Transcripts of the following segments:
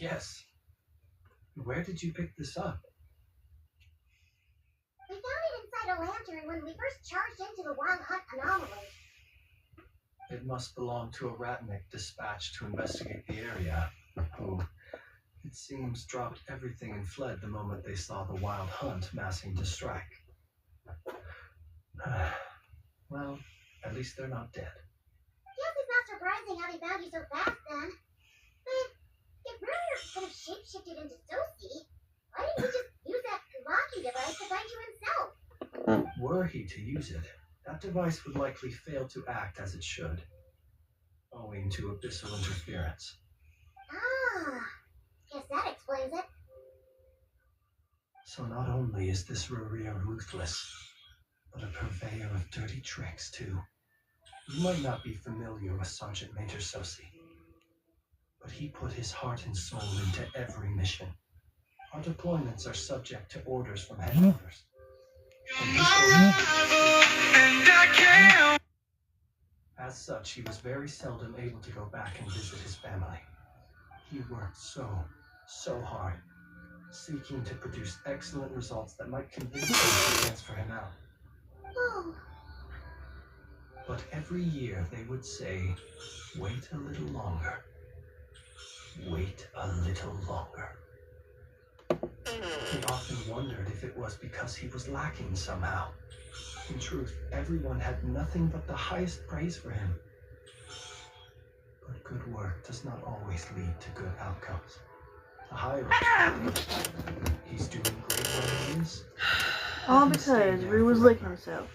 Yes. Where did you pick this up? We found it inside a lantern when we first charged into the Wild Hunt anomaly. It must belong to a ratnik dispatched to investigate the area, who, it seems, dropped everything and fled the moment they saw the Wild Hunt massing to strike. Well, at least they're not dead. Guess it's not surprising how they found you so fast, then. But if Ruiner could have shapeshifted into Sophie, why didn't he just use that locking device to find you himself? Were he to use it, that device would likely fail to act as it should, owing to abyssal interference. Ah, guess that explains it. So not only is this Ruria ruthless, but a purveyor of dirty tricks, too. You might not be familiar with Sergeant Major Sosi, but he put his heart and soul into every mission. Our deployments are subject to orders from headquarters. As such, he was very seldom able to go back and visit his family. He worked so hard, seeking to produce excellent results that might convince them to transfer him out. Oh. But every year they would say, wait a little longer. Wait a little longer. They often wondered if it was because he was lacking somehow. In truth, everyone had nothing but the highest praise for him. But good work does not always lead to good outcomes. The hierarchy, he's doing great where he is. All because Rue was licking himself.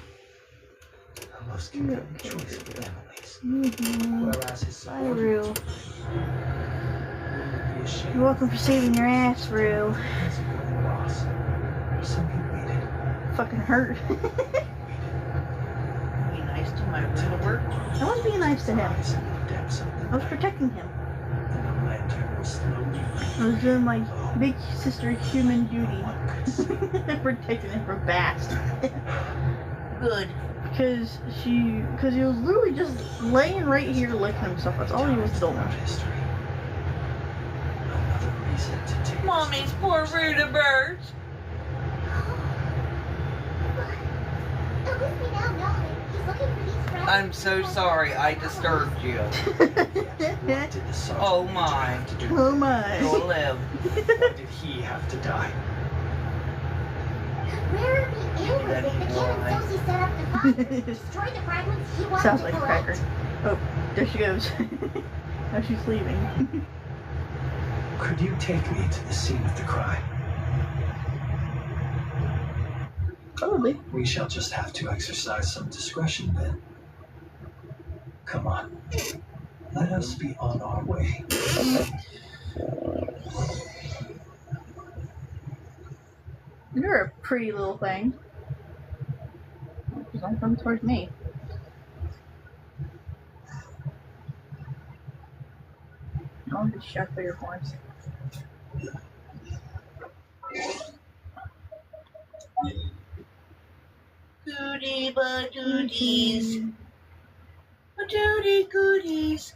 A most convenient choice for families. Whereas his supporters Rue. would be ashamed. You're welcome for saving your ass, Rue. He's a good boss. So he waited. Fucking hurt. Be nice to my little work. I was being nice to him. Eyes in the depths of the I was protecting him. and the lantern was slowly I was doing my big sister human duty. one could see. Protecting him from Bast. Good. Because he was literally just laying right here licking himself. That's all he was doing. History. Another reason to take Mommy's poor Rudibird. At least we now know that he's looking for these friends. I'm so sorry I disturbed you. What did the sergeant Oh major my. have to do? Oh my. Go live. Why did he have to die? Where are the aliens that the cannon Sophie set up to find? Destroy the fragments he wanted Sounds to like a collect. cracker. Oh, there she goes. Now she's leaving. Could you take me to the scene of the crime? Probably. We shall just have to exercise some discretion then. Come on. Let us be on our way. You're a pretty little thing. Don't come towards me. I'll be shot by your horns. Goody but goodies. Goody goodies.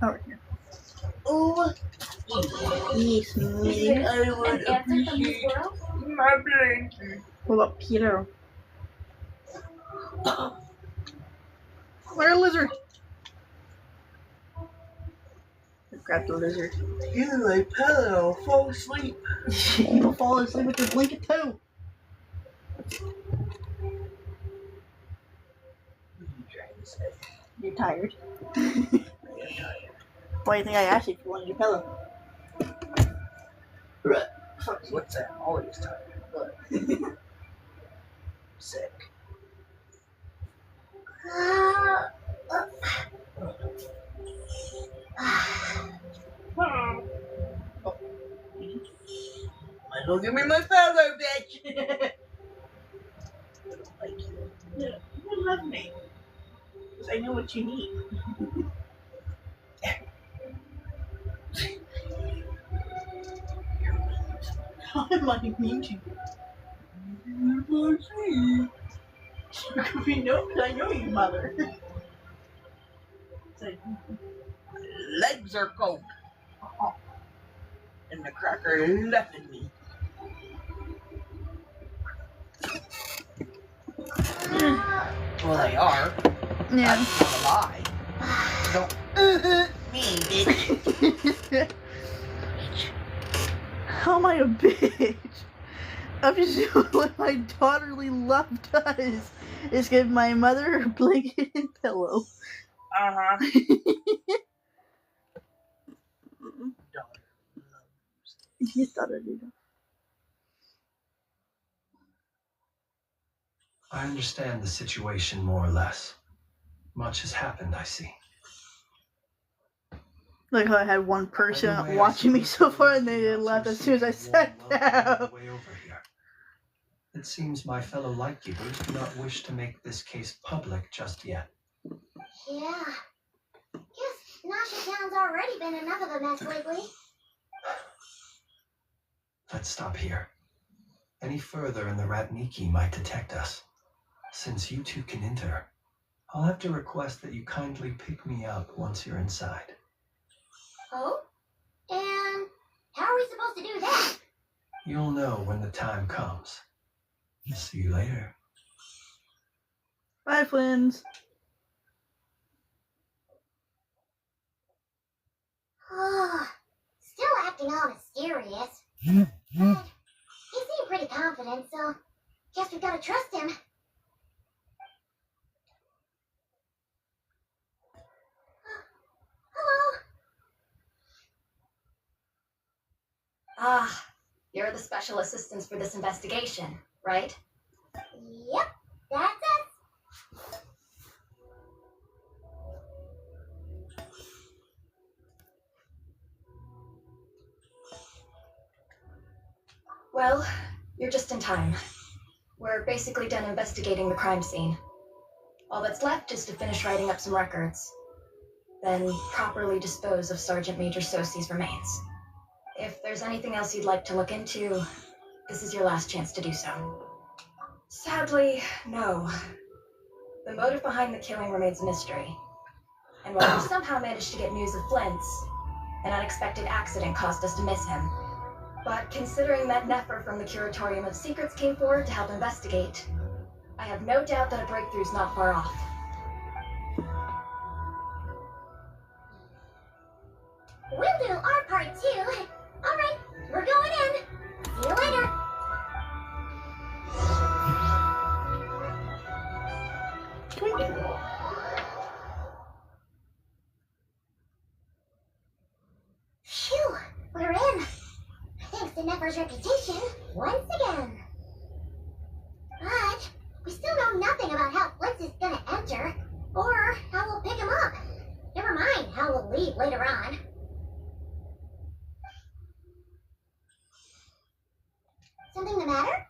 Over here. Oh, Yes, me. I would An answer from this appreciate world? my blanket. What about Peter? Where a lizard? Grab the lizard. You lay pillow, fall asleep. You'll fall asleep with your blanket too. You're tired. Why do you think I asked you if you wanted your pillow? Right. What's that? Always tired. But sick. Might go give me my pillow, bitch. Like you. Yeah, you love me. Because I know what you need. How am I mean to you? No, I know you, mother. It's like, legs are cold. And the cracker left in me. Well, they are. Yeah. That's not a lie. Don't me, bitch. How am I a bitch? I'm just doing what my daughterly love does. Is give my mother her blanket and pillow. Uh-huh. His daughter did. I understand the situation more or less. Much has happened, I see. Like how I had one person By the way, watching I me so suppose far and they you're not left so as soon as I seeking sat warm welcome on down. the way over here. It seems my fellow lightkeepers do not wish to make this case public just yet. Yeah. Guess Nasha Town's already been enough of a mess lately. Let's stop here. Any further and the Ratniki might detect us. Since you two can enter, I'll have to request that you kindly pick me up once you're inside. Oh? And how are we supposed to do that? You'll know when the time comes. See you later. Bye, Flins. Still acting all mysterious. But he seemed pretty confident, so guess we gotta trust him. Hello? Ah, you're the special assistants for this investigation, right? Yep, that's us. Well, you're just in time. We're basically done investigating the crime scene. All that's left is to finish writing up some records, then properly dispose of Sergeant Major Sosi's remains. If there's anything else you'd like to look into, this is your last chance to do so. Sadly, no. The motive behind the killing remains a mystery. And while we somehow managed to get news of Flint's, an unexpected accident caused us to miss him. But considering that Nefer from the Curatorium of Secrets came forward to help investigate, I have no doubt that a breakthrough's not far off. We'll do our part too. Alright, we're going in. See you later. Phew, we're in. Thanks to Nefer's reputation, once again. But we still know nothing about how Blitz is gonna enter, or how we'll pick him up. Never mind how we'll leave later on. Something the matter?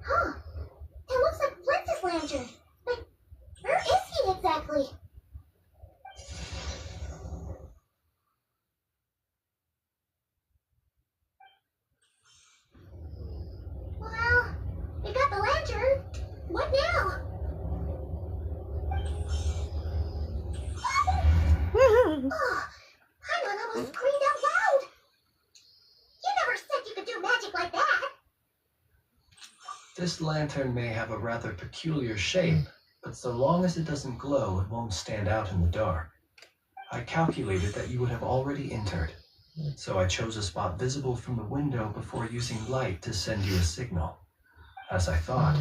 Huh. That looks like Blitz's lantern. But where is he exactly? Well, we got the lantern. What now? Oh, Paimon almost screamed out loud. You never said you could do magic like that. This lantern may have a rather peculiar shape, but so long as it doesn't glow, it won't stand out in the dark. I calculated that you would have already entered, so I chose a spot visible from the window before using light to send you a signal. As I thought,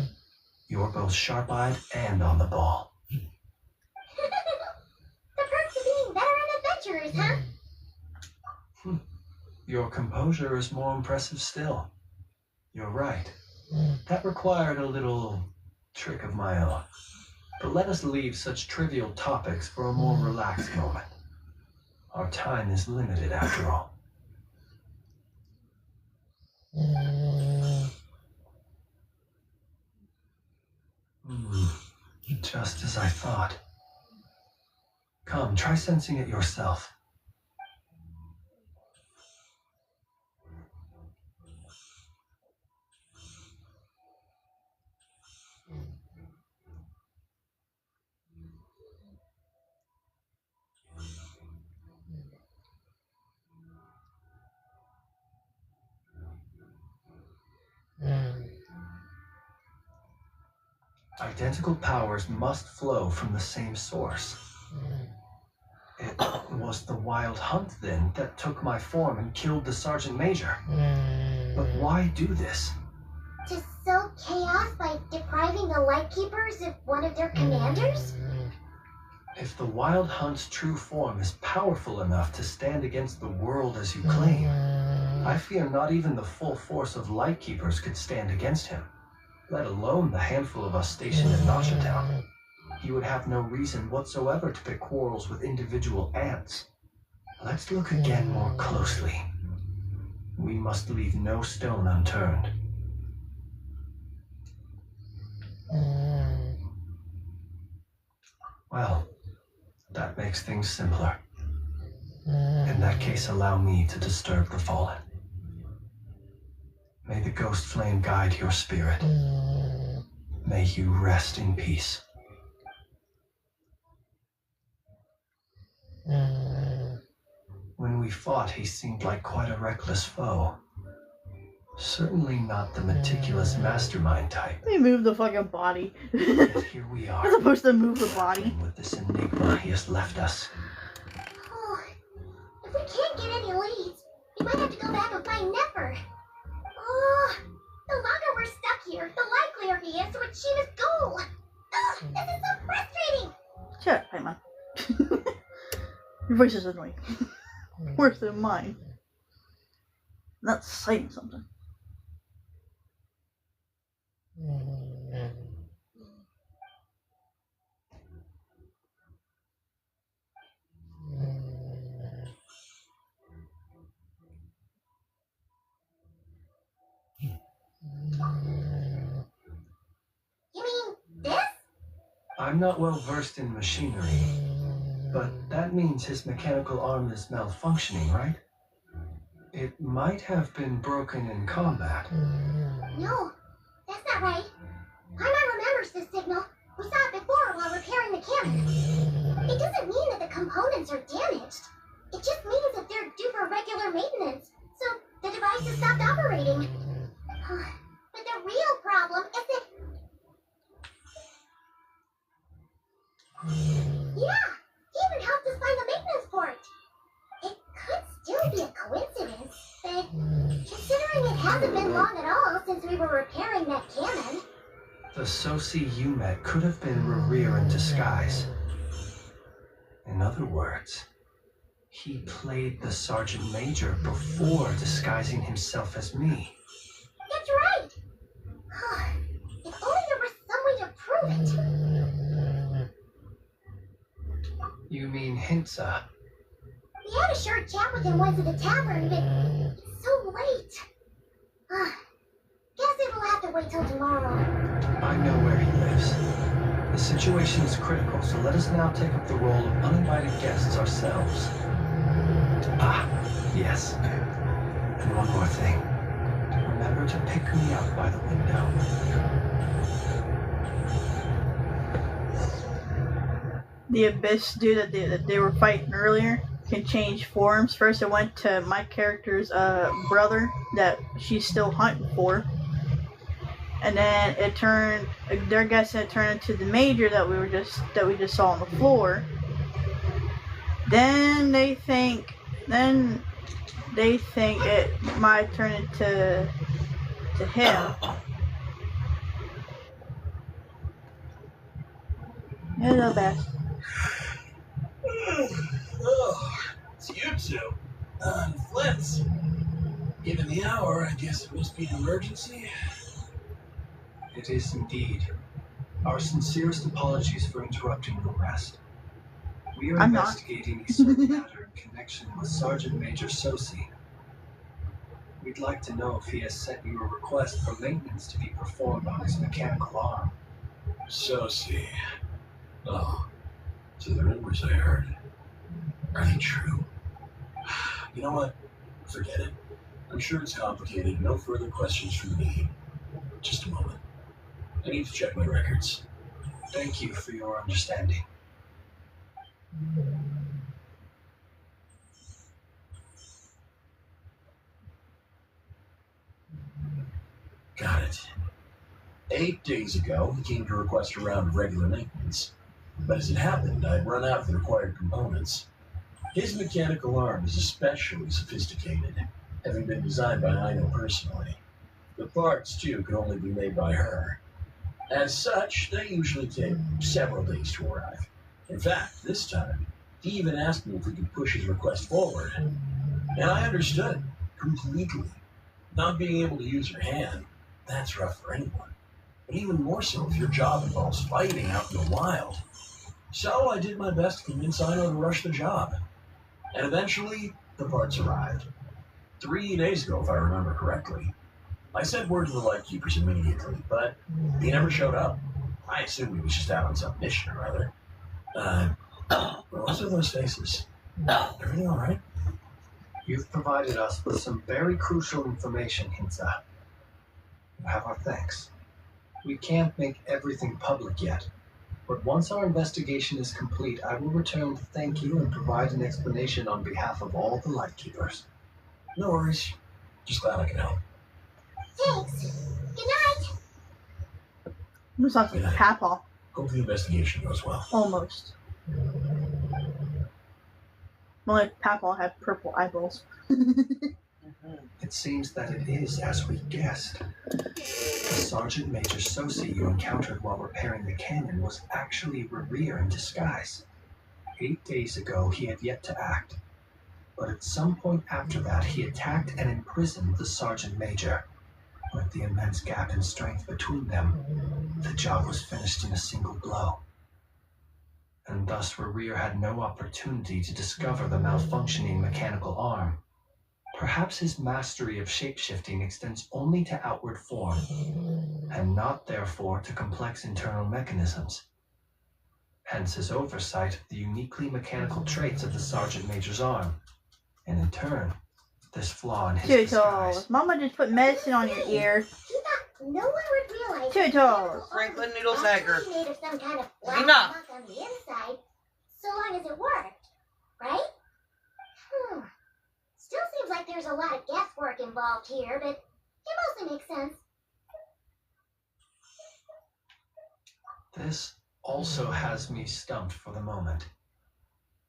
you're both sharp-eyed and on the ball. The perks of being veteran adventurers, huh? Your composure is more impressive still. You're right. That required a little trick of my own. But let us leave such trivial topics for a more relaxed moment. Our time is limited after all. Just as I thought. Come, try sensing it yourself. Identical powers must flow from the same source. It was the wild hunt, then, that took my form and killed the Sergeant Major. But why do this? To sow chaos by depriving the Lightkeepers of one of their commanders? If the wild hunt's true form is powerful enough to stand against the world as you claim, I fear not even the full force of Lightkeepers could stand against him, let alone the handful of us stationed in Notchatown. He would have no reason whatsoever to pick quarrels with individual ants. Let's look again more closely. We must leave no stone unturned. Well, that makes things simpler. In that case, allow me to disturb the fallen. May the ghost flame guide your spirit. May you rest in peace. When we fought, he seemed like quite a reckless foe. Certainly not the meticulous mastermind type. They move the fucking body. Yet here we are. They're supposed to move the body. grappling with this enigma he has left us. Oh, if we can't get any leads, we might have to go back and find Nefer. Oh, the longer we're stuck here, the likelier he is to achieve his goal. Ugh, this is so frustrating. Shut up, Paimon. Your voice is annoying. Worse than mine. Not saying something. You mean this? I'm not well versed in machinery, but that means his mechanical arm is malfunctioning, right? It might have been broken in combat. No, that's not right. Paimon remembers this signal. We saw it before while repairing the cannon. It doesn't mean that the components are damaged. It just means that they're due for regular maintenance, so the device has stopped operating. But the real problem is that... Yeah, he even helped us find the maintenance port. It could still be a coincidence, but considering it hasn't been long at all since we were repairing that cannon... The Sosi you met could have been Rerir in disguise. In other words, he played the Sergeant Major before disguising himself as me. That's right! If only there was some way to prove it. You mean Hintsa? We had a short chat with him once at the tavern, but it's so late. Guess it'll have to wait till tomorrow. I know where he lives. The situation is critical, so let us now take up the role of uninvited guests ourselves. Yes. And one more thing. Remember to pick me up by the window. The Abyss dude that they were fighting earlier can change forms. First it went to my character's brother that she's still hunting for. And then it turned, they're guessing it turned into the Major that we just saw on the floor. Then they think it might turn into him. Hello, Beth. Oh, it's you two. Flint's. Given the hour, I guess it must be an emergency. It is indeed. Our sincerest apologies for interrupting your rest. We are I'm not. investigating a certain matter in connection with Sergeant Major Sosi. We'd like to know if he has sent you a request for maintenance to be performed on his mechanical arm. Sosi. Oh, so the rumors I heard, are they true? You know what? Forget it. I'm sure it's complicated. No further questions from me. Just a moment. I need to check my records. Thank you for your understanding. Got it. 8 days ago, he came to request a round of regular maintenance. But as it happened, I'd run out of the required components. His mechanical arm is especially sophisticated, having been designed by Ino personally. The parts, too, could only be made by her. As such, they usually take several days to arrive. In fact, this time, he even asked me if we could push his request forward. And I understood, completely. Not being able to use your hand, that's rough for anyone. But even more so if your job involves fighting out in the wild. So I did my best to convince Ino to rush the job. And eventually, the parts arrived. 3 days ago, if I remember correctly. I sent word to the Lightkeepers immediately, but he never showed up. I assumed he was just out on some mission or other. What are those faces? Everything all right? You've provided us with some very crucial information, Hinza. You have our thanks. We can't make everything public yet, but once our investigation is complete, I will return to thank you and provide an explanation on behalf of all the Lightkeepers. No worries. Just glad I can help. Thanks. Good night. It sounds like Papa. Hope the investigation goes well. Almost. Well, like Papa had purple eyeballs. It seems that it is as we guessed. The Sergeant Major Sosi you encountered while repairing the cannon was actually Rerir in disguise. 8 days ago, he had yet to act. But at some point after that, he attacked and imprisoned the Sergeant Major. With the immense gap in strength between them, the job was finished in a single blow. And thus Rerir had no opportunity to discover the malfunctioning mechanical arm. Perhaps his mastery of shapeshifting extends only to outward form, and not therefore to complex internal mechanisms. Hence his oversight of the uniquely mechanical traits of the Sergeant Major's arm, and in turn, this flaw in his disguise. Tootles, Mama just put medicine on your ear. He thought no one would realize Tootles. Franklin Noodlesagger. actually made of some kind of black Enough. muck on the inside, so long as it worked, right? Still seems like there's a lot of guesswork involved here, but it mostly makes sense. This also has me stumped for the moment.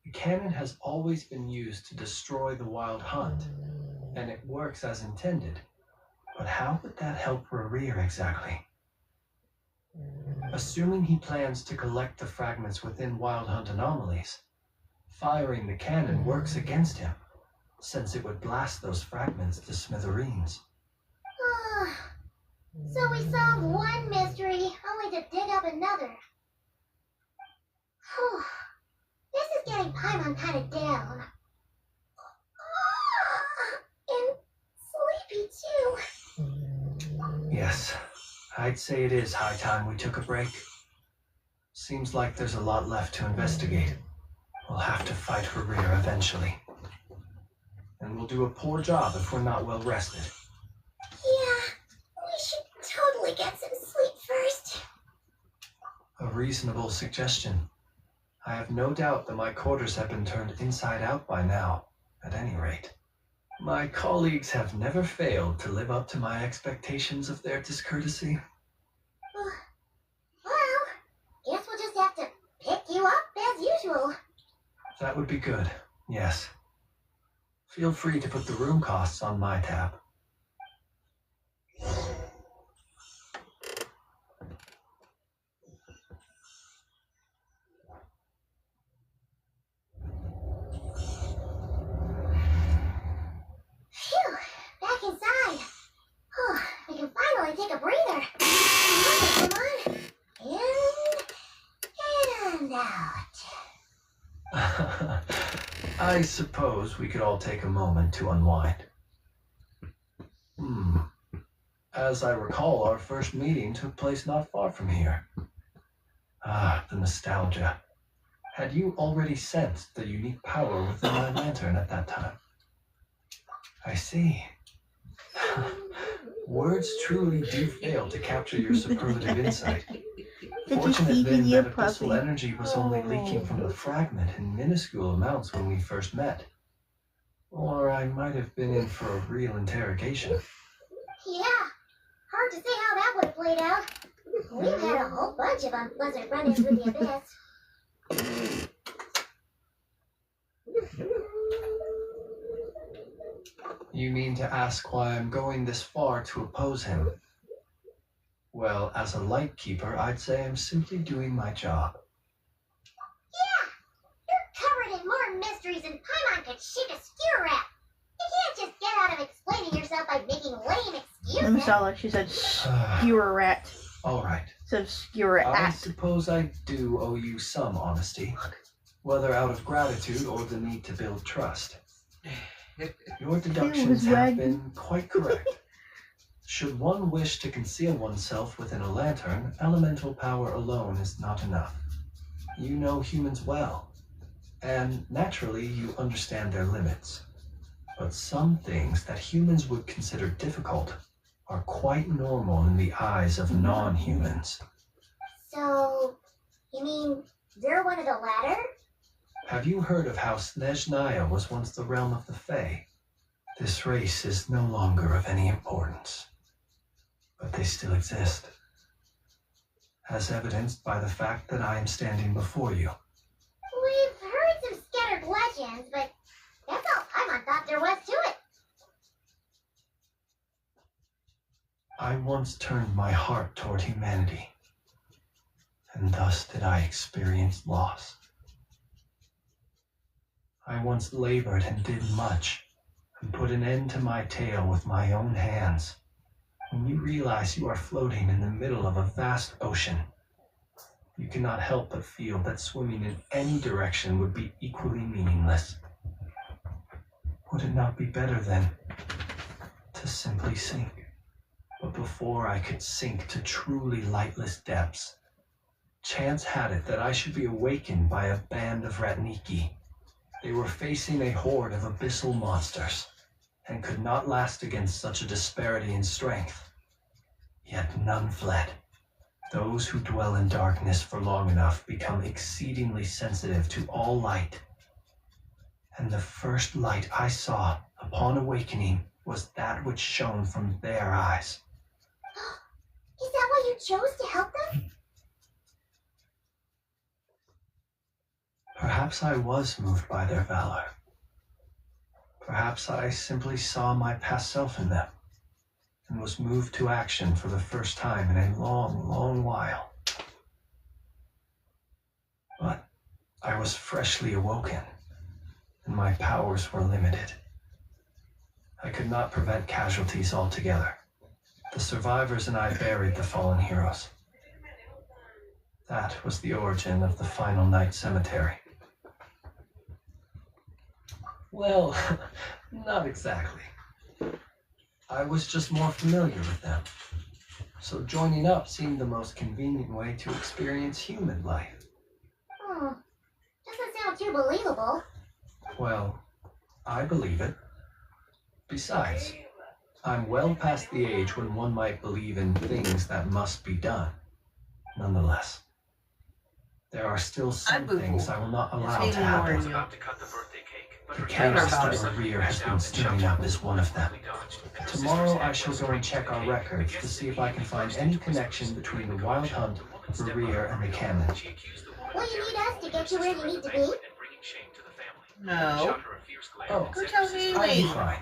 The cannon has always been used to destroy the wild hunt, and it works as intended. But how would that help Rerir exactly? Assuming he plans to collect the fragments within wild hunt anomalies, firing the cannon works against him, since it would blast those fragments to smithereens. So we solved one mystery, only to dig up another. This is getting Paimon kind of down. And sleepy too. Yes, I'd say it is high time we took a break. Seems like there's a lot left to investigate. We'll have to fight Rerir eventually. And we'll do a poor job if we're not well rested. Yeah, we should totally get some sleep first. A reasonable suggestion. I have no doubt that my quarters have been turned inside out by now, at any rate. My colleagues have never failed to live up to my expectations of their discourtesy. Well, guess we'll just have to pick you up as usual. That would be good, yes. Feel free to put the room costs on my tab. Phew, back inside. I can finally take a breather. Come on. In and out. I suppose we could all take a moment to unwind. As I recall, our first meeting took place not far from here. Ah, the nostalgia. Had you already sensed the unique power within my lantern at that time? I see. Words truly do fail to capture your superlative insight. Fortunate then that abyssal energy was only leaking from the fragment in minuscule amounts when we first met. Or I might have been in for a real interrogation. Yeah, hard to say how that would have played out. We've had a whole bunch of unpleasant run-ins with the Abyss. You mean to ask why I'm going this far to oppose him? Well, as a Lightkeeper, I'd say I'm simply doing my job. Yeah! You're covered in more mysteries than Paimon could shake a skewer at. You can't just get out of explaining yourself by making lame excuses. Let me sound like she said skewer rat. All right. Instead of skewer I at. suppose I do owe you some honesty, whether out of gratitude or the need to build trust. Your deductions have been quite correct. Should one wish to conceal oneself within a lantern, elemental power alone is not enough. You know humans well, and naturally you understand their limits. But some things that humans would consider difficult are quite normal in the eyes of non-humans. So, you mean you're one of the latter? Have you heard of how Snezhnaya was once the realm of the Fae? This race is no longer of any importance, but they still exist, as evidenced by the fact that I am standing before you. We've heard some scattered legends, but that's all Paimon thought there was to it. I once turned my heart toward humanity, and thus did I experience loss. I once labored and did much, and put an end to my tale with my own hands. When you realize you are floating in the middle of a vast ocean, you cannot help but feel that swimming in any direction would be equally meaningless. Would it not be better, then, to simply sink? But before I could sink to truly lightless depths, chance had it that I should be awakened by a band of Ratniki. They were facing a horde of abyssal monsters, and could not last against such a disparity in strength. Yet none fled. Those who dwell in darkness for long enough become exceedingly sensitive to all light. And the first light I saw upon awakening was that which shone from their eyes. Is that why you chose to help them? Perhaps I was moved by their valor. Perhaps I simply saw my past self in them, and was moved to action for the first time in a long, long while. But I was freshly awoken, and my powers were limited. I could not prevent casualties altogether. The survivors and I buried the fallen heroes. That was the origin of the Final Night Cemetery. Well, not exactly. I was just more familiar with them. So joining up seemed the most convenient way to experience human life. Doesn't sound too believable. Well, I believe it. Besides, I'm well past the age when one might believe in things that must be done. Nonetheless, there are still some things I will not allow to happen. The chaos that Rear has been stirring up is one of them. Tomorrow I shall go and check our records to see if I can find any connection between the Wild Hunt, Rear, and the Cannon. Will you need us to get you where you need to be? No. Oh, Go tell I'll be Haley. fine.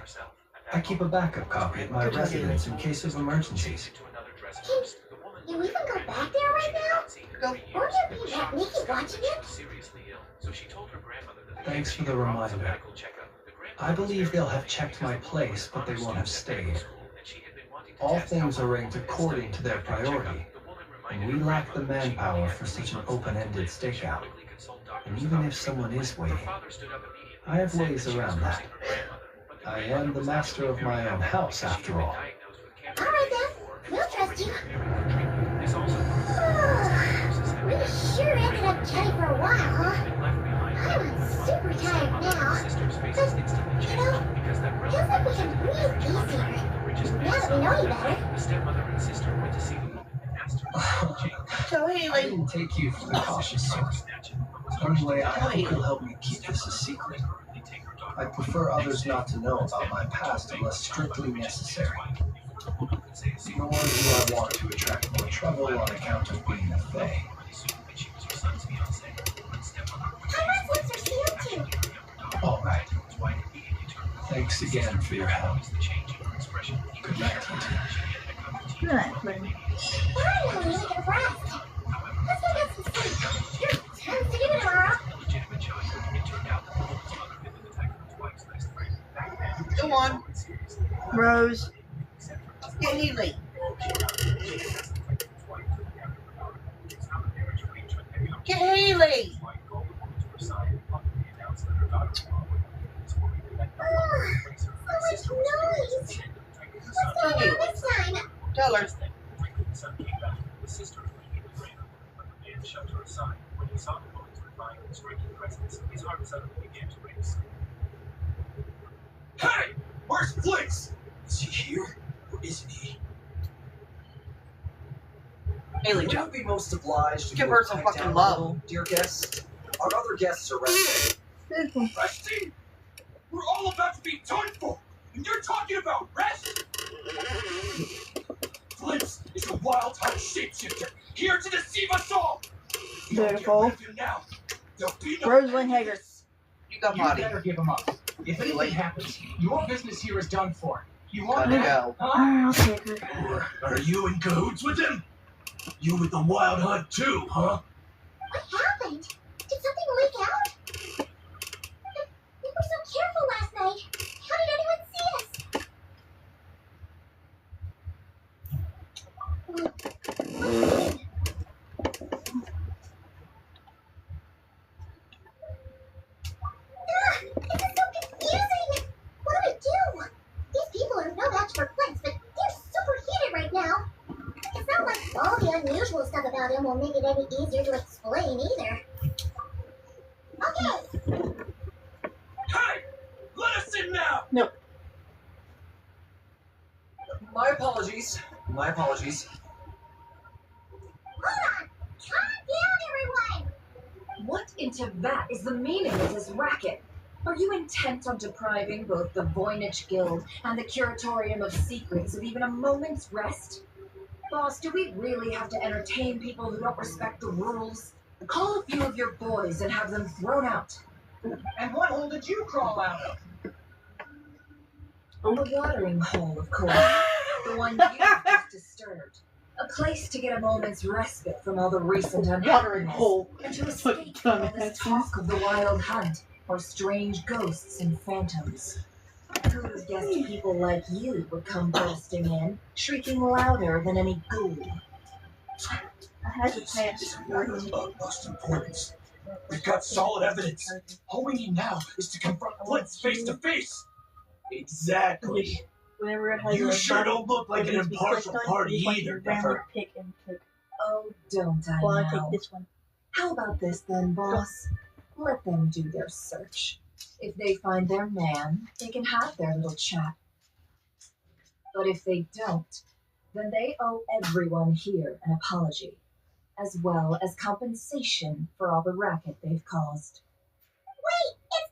I keep a backup copy at my residence in case of emergencies. Can you even go back there right now? Go. Won't there be that Nikki watching it? Thanks for the reminder. I believe they'll have checked my place, but they won't have stayed. All things are ranked according to their priority, and we lack the manpower for such an open-ended stakeout. And even if someone is waiting, I have ways around that. I am the master of my own house, after all. Alright then, we'll trust you. We sure ended up chatting for a while, huh? I'm super tired now. But, you know, feels like we can breathe easier. Now that we know you better. Tell I Haley. didn't take you for the cautious sort. Anyway, I hope you'll help me keep this a secret. I prefer others not to know about my past unless strictly necessary. Nor do I want to attract more trouble on account of being a fae. Paimon flips are sealed too. All right. Thanks again for your help. Good night, Hunter. Good night, Flynn. Finally, we get a rest. Let's go get some sleep. There's tons to do tomorrow. Go on. Rose. Get Healy. Get Healy. So much noise. What's going on this time? Tell her. Hey! Where's Flix? Is he here? Or isn't he? Haley, Would Joe. you be most obliged to Give do her a some pipe fucking down a love. little, dear guest? Our other guests are resting. Resting? We're all about to be done for! And you're talking about rest? Flint's is a wild-heart shapeshifter, here to deceive us all! We don't get Beautiful. rid of him now. There'll be no Rosalind end to Hager. this. You got You body. better give him up. If anything happens, your business here is done for. You want Gotta that? go. Huh? Alright, I'll take her. Or are you in cahoots with him? You with the wild hunt too, huh? What happened? Did something leak out? We were so careful last night. How did anyone see us? This is so confusing. What do we do? These people are no match for Flint's, but they're super heated right now. It's not like all the unusual stuff about him will make it any easier to explain either. Okay, Hey! Let us in now! My apologies. My apologies. hold on. Calm down, everyone. What into that is the meaning of this racket? Are you intent on depriving both the Voynich Guild and the Curatorium of Secrets of even a moment's rest? Boss, do we really have to entertain people who don't respect the rules? Call a few of your boys and have them thrown out. And what hole did you crawl out of? The watering hole, of course. The one you just disturbed. A place to get a moment's respite from all the recent Watering unhappiness. hole. And to escape from all this talk of the wild hunt, or strange ghosts and phantoms. Who would have guessed people like you would come bursting in, shrieking louder than any ghoul? I had to This pass. is a matter of utmost importance. We've got solid evidence. All we need now is to confront Flint's face to face. Exactly. Whenever it has You a sure button, don't look like it an needs to be impartial clicked on, party you just want either, your random Pepper. pick and click. Oh, don't I Well, I now? take this one. How about this then, boss? Let them do their search. If they find their man, they can have their little chat. But if they don't, then they owe everyone here an apology, as well as compensation for all the racket they've caused. Wait, it's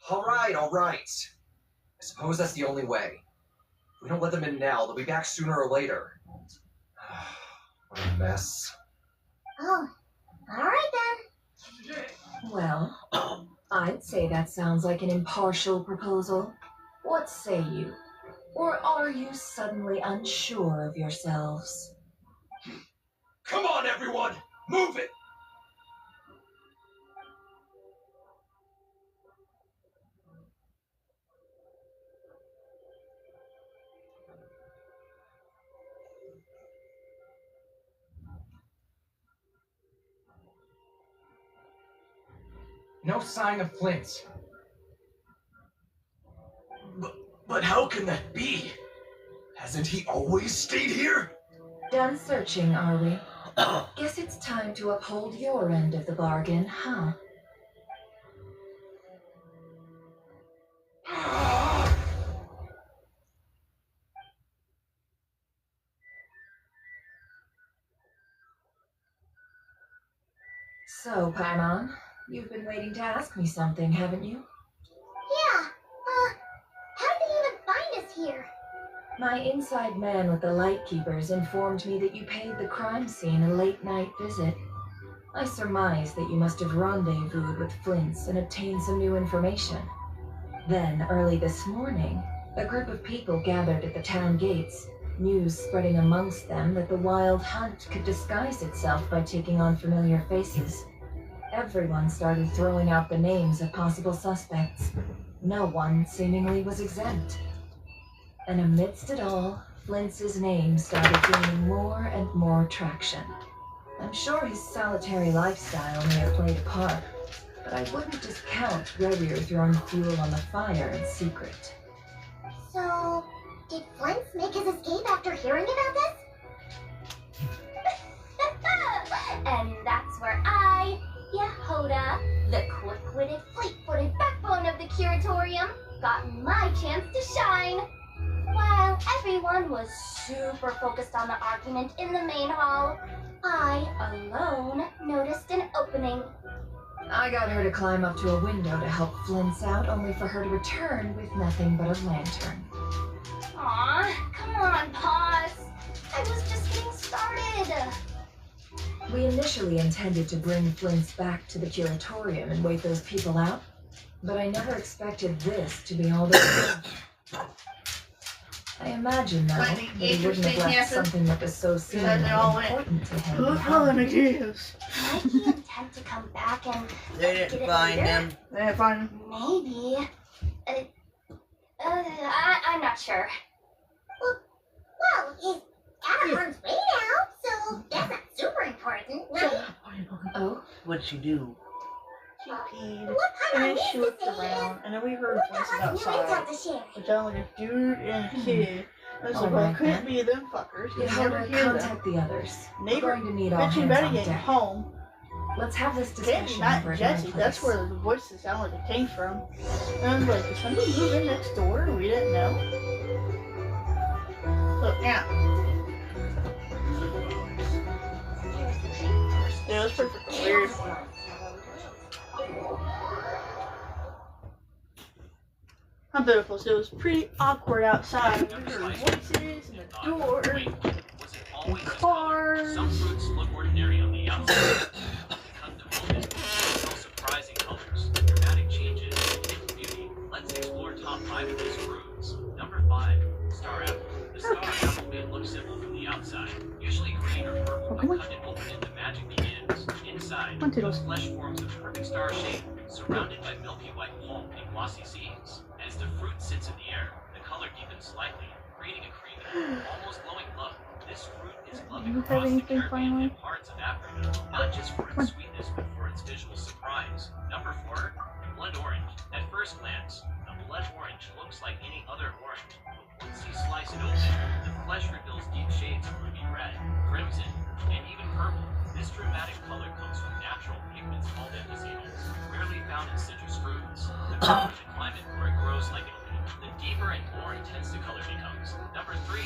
All right, all right. I suppose that's the only way. If we don't let them in now, they'll be back sooner or later. What a mess. oh, all right then. Well, I'd say that sounds like an impartial proposal. What say you? Or are you suddenly unsure of yourselves? Come on, everyone! Move it! No sign of Flint. But how can that be? Hasn't he always stayed here? Done searching, are we? Guess it's time to uphold your end of the bargain, huh? So, Paimon, you've been waiting to ask me something, haven't you? Yeah, how did they even find us My inside man with the Lightkeepers informed me that you paid the crime scene a late-night visit. I surmise that you must have rendezvoused with Flint's and obtained some new information. Then, early this morning, a group of people gathered at the town gates, news spreading amongst them that the wild hunt could disguise itself by taking on familiar faces. Everyone started throwing out the names of possible suspects. No one seemingly was exempt. And amidst it all, Flint's name started gaining more and more traction. I'm sure his solitary lifestyle may have played a part, but I wouldn't discount Revier throwing fuel on the fire in secret. So, did Flint's make his escape after hearing about this? And that's where I, Yehoda, the quick-witted, fleet-footed backbone of the curatorium, got my chance to shine. While everyone was super focused on the argument in the main hall, I alone noticed an opening. I got her to climb up to a window to help Flint's out, only for her to return with nothing but a lantern. Aw, come on, pause. I was just getting started. We initially intended to bring Flint's back to the curatorium and wait those people out, but I never expected this to be all there was. I imagine, though, that he wouldn't have left something that was so seemingly important to him. Good holidays. Might he intend to come back and They didn't find him. They didn't find him. maybe? I'm not sure. Well, he's out of harm's way now, so that's not super important, right? Oh? What'd she do? She peed. What And kind then of she looked around, and then we heard voices New intel outside. to share. It sounded like a dude and a kid. I was like, well, Alright, it couldn't then. be them fuckers. You never Yehoda, hear them. contact the others. We're Neighbor going to need all mentioned hands better on getting deck. home. Let's have this Can't be discussion not over at Jesse. my That's place. where the voices sound like it came from. And I was like, did somebody move in next door? We didn't know. So, yeah. Yeah, it was pretty freaking weird. How beautiful. So it was pretty awkward outside. We heard voices and the door and cars. Some fruits look ordinary on the outside. Cut them open, show surprising colors, dramatic changes, hidden beauty. Let's explore top 5 of these fruits. Number 5, star apple. The star apple may look simple from the outside, usually green or purple, but cut it open and the magic begins. Inside, those flesh forms a perfect star shape, surrounded by milky white pulp and glossy seeds. As the fruit sits in the air, the color deepens slightly, creating a creamy, almost glowing look. This fruit is loved Do you have across the anything Caribbean finally? and parts of Africa, not just for its sweetness, but for its visual surprise. Number 4, blood orange. At first glance, a blood orange looks like any other orange, but once you slice it open, the flesh reveals deep shades of ruby red, crimson, and even purple. This dramatic color comes from natural pigments called anthocyans, rarely found in citrus fruits. The colder the climate where it grows like an oak, the deeper and more intense the color becomes. Number 3,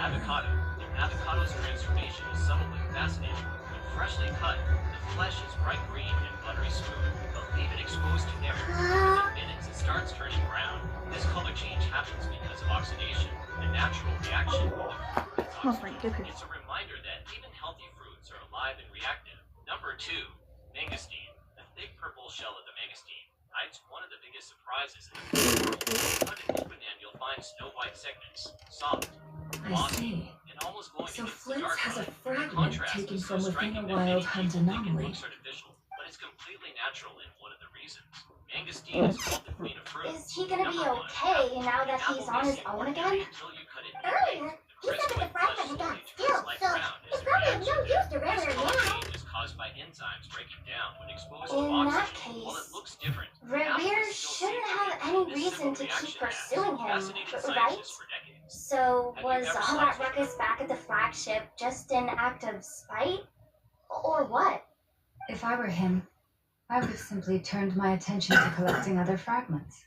avocado. An avocado's transformation is subtle but fascinating. When freshly cut, the flesh is bright green and buttery smooth, but leave it exposed to air. Within minutes, it starts turning brown. This color change happens because of oxidation, a natural reaction when the fruit is Oh my oxidized. goodness. It's a reminder that even healthy fruits are alive and reactive. Number 2, mangosteen. The thick purple shell of the mangosteen hides one of the biggest surprises in the world. Cut it open and you'll find snow white segments, soft, I glossy, see. and almost glowing So against the Flint's dark has a light. The fragment contrast taken is so from within striking a that wild many hunt people think it anomaly. looks artificial, but it's completely natural and one of the reasons. Mangosteen is called the queen of fruits. Is he gonna be Number 1, okay now that apple he's on may his seem own ordinary again? until you cut it Earlier, neatly. he said that the fragment had gotten still, so it's probably of no use to Revier This color now. change is caused by enzymes breaking down when exposed to In that oxygen. While it case, looks different, the apple Revier is still shouldn't safe have to eat. any This reason simple to keep reaction has pursuing him, fascinated right? scientists for decades. So Have you was ever all that sliced ruckus back at the flagship just an act of spite? Or what? If I were him, I would have simply turned my attention to collecting other fragments.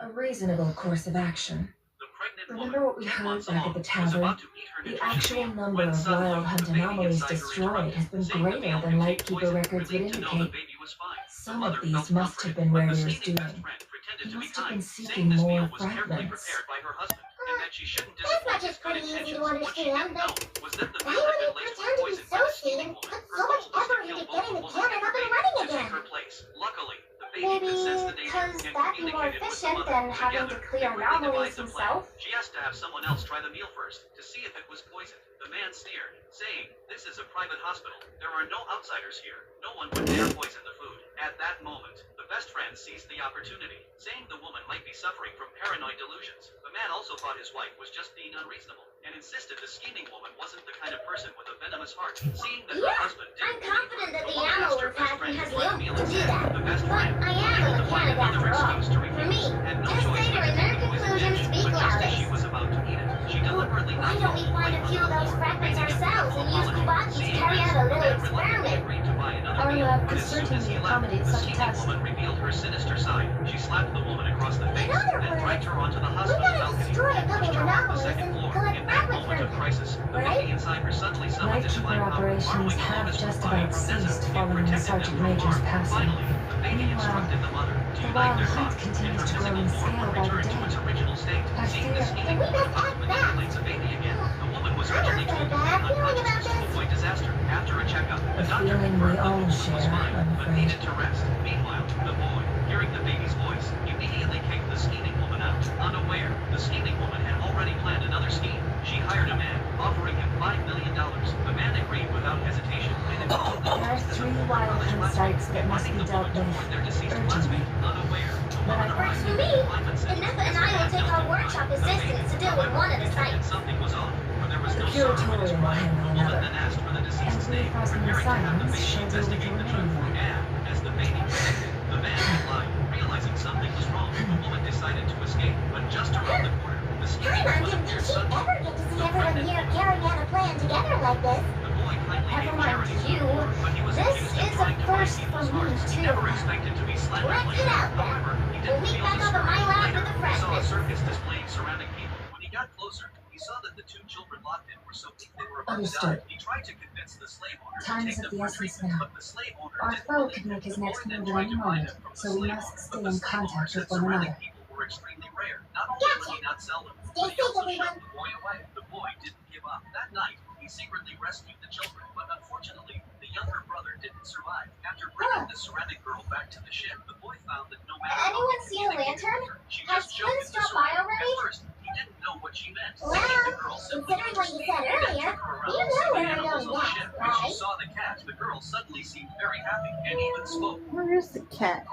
A reasonable course of action. The pregnant Remember woman, what we 10 heard months back at along, the was tavern? about to meet her The new actual baby number when of suddenly wild the hunt baby anomalies inside her destroyed interrupted, has been saying the greater male than contained Lightkeeper poison, records would relieved to know the indicate. baby was fine. Some mother of these felt must have comforted, been but the Rarier's scheming best doing. friend pretended He to be must have kind, been saying seeking this more meal was carefully fragments. prepared by her husband, and that she shouldn't This disappoint much his is good pretty easy intentions. to What she understand, didn't know but was that the why meal had would been he laced with pretend to be poison by the Sophie scheming and woman. put Her so much goal was to effort kill into both getting the the woman cannon and the up and baby running to take again? her place. Luckily, the baby Maybe could sense the danger because and that'd be more communicated with the efficient mother. than having to Together, clear they quickly anomalies devised a plan. himself. She asked to have someone else try the meal first to see if it was poisoned. The man sneered, saying, "This is a private hospital. There are no outsiders here. No one would dare poison the food." At that moment, the best friend seized the opportunity, saying the woman might be suffering from paranoid delusions. The man also thought his wife was just being unreasonable, and insisted the scheming woman wasn't the kind of person with a venomous heart. Seeing that her Yeah, husband I'm didn't believe confident her, that the the woman ammo asked her we're best packing friend to has try the the oomph meal to do instead. that. The best But friend, I am unable a to find mechanic another after all. excuse to For refuse, me, had no just choice say but your to take inert the poisoned conclusions dish. speak But just as loudest. she was about to eat it, she deliberately Why knocked don't the we whole find plate a on few the of those floor, fragments making a ourselves pitiful and use apology. Kubaki to Seeing carry this, out a the little man reluctantly experiment? agreed to buy another Our meal. lab But could as soon as certainly he left, accommodate the such a scheming test. woman revealed her sinister side. She slapped the woman across the In face, other then dragged words, her onto the we hospital gotta balcony destroy a and couple pushed of her off the anomalies second and floor. collect In that fragments moment of from crisis, the right? baby inside her suddenly summoned a Lightkeeper divine power, operations borrowing the have longest just reply about from Nessa, ceased it following the protected them Sergeant from Major's harm. passing. Finally, the baby Meanwhile, instructed the mother to the unite wild their hunt thoughts, and continues her to grow physical in form scale would by the return to day. its original state. I Seeing the fear. scheming Then we woman best about to act manipulate fast. the baby again, the woman was I must originally have told a to remain bad feeling unconscious about to this. avoid disaster. After a checkup, A the doctor feeling we confirmed the all woman was share, fine, I'm but afraid. needed to rest. Meanwhile, the boy, hearing the baby's voice, immediately kicked the scheming woman out. Unaware, the scheming woman had already planned another scheme. She hired a man, offering him $5 million. The man agreed without hesitation, and informed the There are police as a 3 former wild college hunt classmate, sites that must wanting be the dealt woman to with warn their deceased urgently. classmate. Unaware, the But woman I Works arrived for with me. a confinement And sentence. Nessa and As the I will man take knelt our in workshop front, the baby, assistants to deal with however, one at a detected time. something was off, for there was The no sorrow in his curatorial will cry. handle The woman another. then asked for the And deceased's name, reinforcing the preparing to have the silence baby shall deal with the investigate the truth. remaining one. And, as the baby predicted, the man replied, realizing something was wrong. The woman decided to escape, but just around the corner, the scheming Paimon woman didn't appeared think she'd suddenly. ever get to see The everyone pregnant here woman carrying out a plan together like this. the boy kindly Never gave mind charity to the you. poor, but he was This accused of is a trying to buy first for people's me, hearts. He too. never expected to be slandered Let's like get that. out then. However, he We'll didn't meet feel back up at my discouraged. lab Later, with the he saw a fragments. circus displaying surrounding people. When he got closer, he saw that the 2 children locked in were so weak they were about to die. Understood. He tried to convince the slave owner Time to is take of them the for essence treatment, now. but the slave owner Our didn't foe believe could him. make his The boy next then move at tried any to buy moment, them from the so we slave must owner, stay but the in slave owner contact said with one surrounding another. people were extremely rare. Not only would Gotcha. he not sell them, Stay but he safe, also everyone. shoved the boy away. The boy didn't give up. That night, he secretly rescued the children, but unfortunately, the younger brother didn't survive. After bringing the ceramic girl back to the ship, the boy found that no matter how Anyone he seen a communicated lantern? with her, she Has just showed Twin him the stopped by ceramic. already? At first, he didn't know what she meant. Well, Thinking the girl simply considering what you said understood, he then earlier, took her around you to know see the where we're animals going on the next, ship. When she right? saw the cat, the girl suddenly seemed very happy and even spoke. Where is the cat?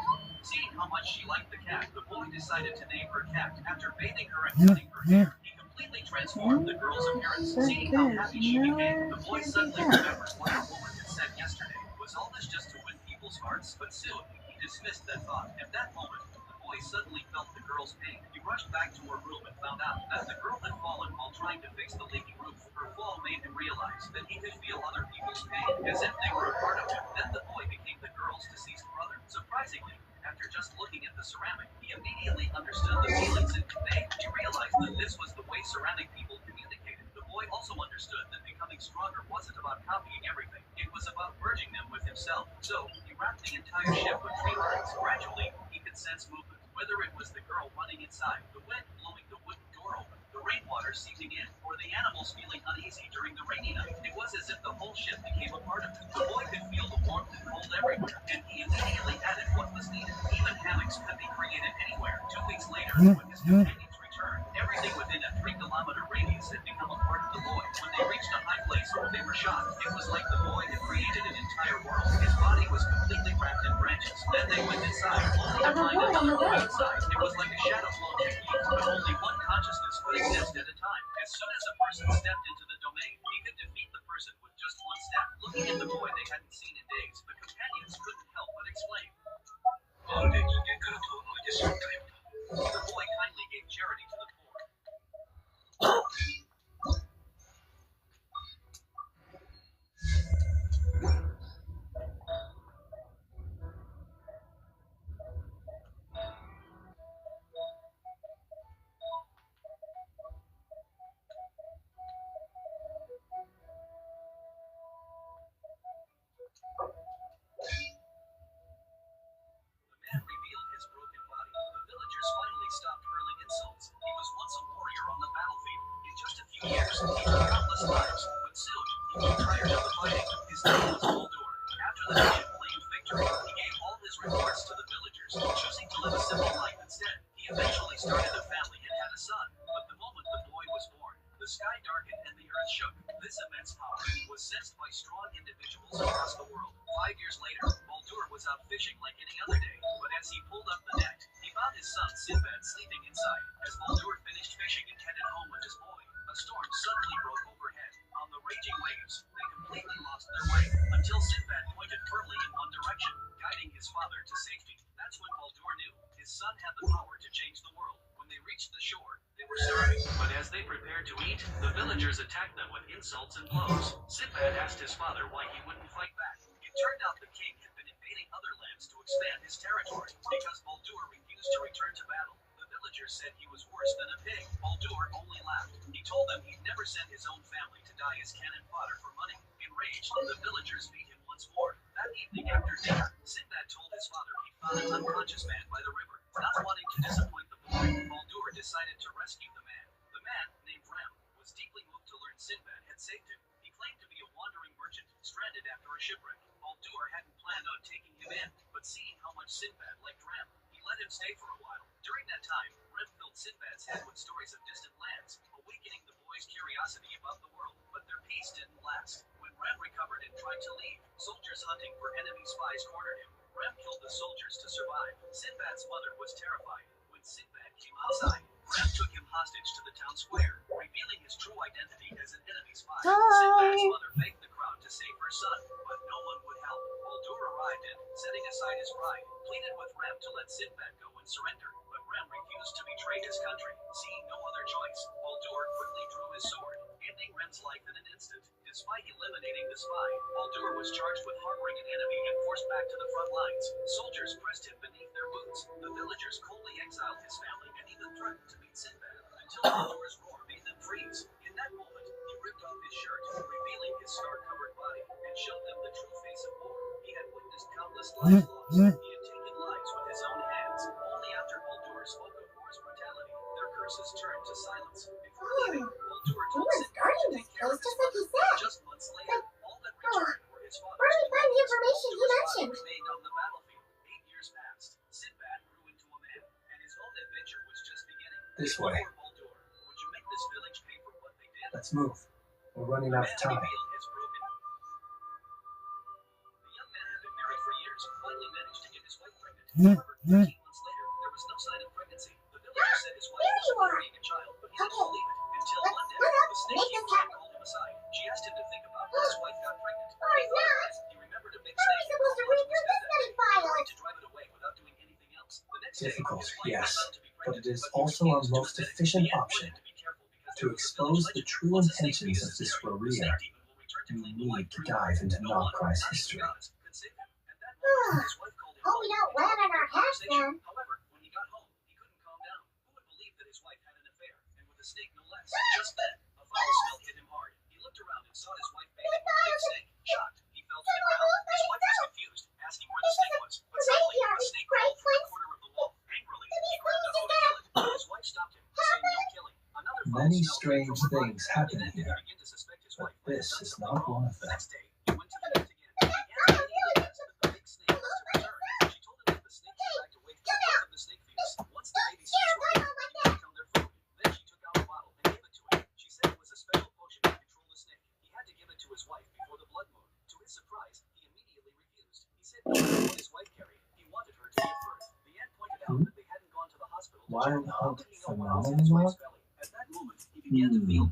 Seeing how much she liked the cat, the boy decided to name her Cat. After bathing her and cutting her hair, he completely transformed the girl's appearance. Seeing how happy she became, the boy suddenly remembered what the woman had said yesterday. Was all this just to win people's hearts? But soon, he dismissed that thought. At that moment, the boy suddenly felt the girl's pain. He rushed back to her room and found out that the girl had fallen while trying to fix the leaking roof. Her fall made him realize that he could feel other people's pain, as if they were a part of him. Then the boy became the girl's deceased brother. Surprisingly, after just looking at the ceramic, he immediately understood the feelings it conveyed. He realized that this was the way ceramic people communicated. The boy also understood that becoming stronger wasn't about copying everything. It was about merging them with himself. So, he wrapped the entire ship with tree lines. Gradually, he could sense movement. Whether it was the girl running inside, the wind blowing the wooden door open, the rainwater seeping in, or the animals feeling uneasy during the rainy night, it was as if the whole ship became a part of it. The boy could feel the warmth and cold everywhere, and he immediately added what was needed. Even hammocks could be created anywhere. 2 weeks later, when his companions returned, everything within a 3-kilometer radius had become a part of the boy. When they reached a high place, they were shocked. It was like the boy had created an entire world. His body was completely wrapped in branches. Then they went inside, only to find another boy inside. It was like a shadow clone technique, but only one consciousness could exist at a time. As soon as a person stepped into the domain, he could defeat the person with just one step. Looking at the boy they hadn't seen in days, the companions couldn't help but exclaim. The boy kindly gave charity to the poor. years, he took countless lives, but soon he grew tired of the fighting. His name was Baldur. After the nation claimed victory, he gave all his rewards to the villagers, choosing to live a simple life instead. He eventually started a family and had a son, but the moment the boy was born, the sky darkened and the earth shook. This immense power was sensed by strong individuals across the world. 5 years later, Baldur was out fishing like any other day, but as he pulled up the net, he found his son Sinbad sleeping inside. As Baldur finished fishing and headed home with his boy, a storm suddenly broke overhead. On the raging waves, they completely lost their way, until Sinbad pointed firmly in one direction, guiding his father to safety. That's when Baldur knew his son had the power to change the world. When they reached the shore, they were starving, but as they prepared to eat, the villagers attacked them with insults and blows. Sinbad asked his father why he wouldn't fight back. It turned out the king had been invading other lands to expand his territory. Because Baldur refused to return to battle, the villagers said he was worse than a pig. Baldur only laughed. He told them he'd never send his own family to die as cannon fodder for money. Enraged, the villagers beat him once more. That evening after dinner, Sinbad told his father he'd found an unconscious man by the river. Not wanting to disappoint the boy, Baldur decided to rescue the man. The man, named Rem, was deeply moved to learn Sinbad had saved him. He claimed to be a wandering merchant, stranded after a shipwreck. Baldur hadn't planned on taking him in, but seeing how much Sinbad liked Rem, he let him stay for a while. During that time, Rem filled Sinbad's head with stories of distant lands, awakening the boy's curiosity about the world. But their peace didn't last. When Rem recovered and tried to leave, soldiers hunting for enemy spies cornered him. Rem killed the soldiers to survive. Sinbad's mother was terrified. When Sinbad came outside, Rem took him hostage to the town square, revealing his true identity as an enemy spy. Sinbad's mother begged the crowd to save her son, but no one would help. Baldur arrived and, setting aside his pride, pleaded with Rem to let Sinbad go and surrender. But Rem refused to betray his country. Seeing no other choice, Baldur quickly drew his sword, ending Rem's life in an instant. Despite eliminating the spy, Baldur was charged with harboring an enemy and forced back to the front lines. Soldiers pressed him beneath their boots. The villagers coldly exiled his family and even threatened to beat Sinbad, until Baldur's roar made them freeze. In that moment, he ripped off his shirt, revealing his scar-covered body, and showed them the true face of war. He had witnessed countless lives lost. He had taken lives with his own hands. Only after Baldur spoke of war's brutality, their curses turned to silence. Before leaving, Baldur told Sinbad to take care of his mother. Just months later, all that returned were his father's Where did we find the information you mentioned? remained on the battlefield. 8 years passed. Sinbad grew into a man, and his own adventure was just beginning. This way. Before Baldur, would you make this village pay for what they did? Let's move. We're running The out of man time. revealed his broken. The young man had been married for years and finally managed to get his wife pregnant. However, 13 months later, there was no sign of pregnancy. The villagers said his wife was carrying a child, but he didn't believe it. Until one day, the snake king called him aside. She asked him to think about when his wife got pregnant. When he thought about it, he remembered a big How are we snake and supposed to read through this many he files? tried to drive it away without doing anything else. The next day, Difficult, his wife yes, was found to be but pregnant, it is but he also our refused to most admit it. efficient The ant option wanted to be careful because to there was a expose village the legend. true Once a snake intentions of becomes this scary, the Roria. snake demon will return to We claim the need wife to for dive into no one, Nalcry's not even history. gods, could save him. At that moment, his wife called him Hope we don't land on our heads then. However, when he got home, he couldn't calm down. Who would believe that his wife had an affair, and with a snake no less? Just then, a foul smell hit him hard. He looked around and saw his wife bathing with a big snake. Shocked, he fell to the ground. His wife was confused, asking where the snake was. But suddenly, a snake crawled from the corner of the wall. Angrily, he grabbed a hoe to kill it. But his wife stopped him, saying no killing. Another foul Many smell strange came from her things body. happen Only then did he here, begin to suspect his but wife might have this done is something not wrong. one of The them. next day, he went to the net again. He began to guess that the big snake was to return. She told him that the snake came back to wake him both of the snake feeders. Once the baby snakes were born, he would become their food. Then she took out a bottle and gave it to him. She said it was a special potion to control the snake. He had to give it to his wife before the blood moon. To his surprise, he immediately refused. He said he didn't want his wife carried. He wanted her to give birth. The ant pointed out that they hadn't gone to the hospital to Wild check. How hunt could he know what was in his phenomenon? wife's belly? At that moment, he began to feel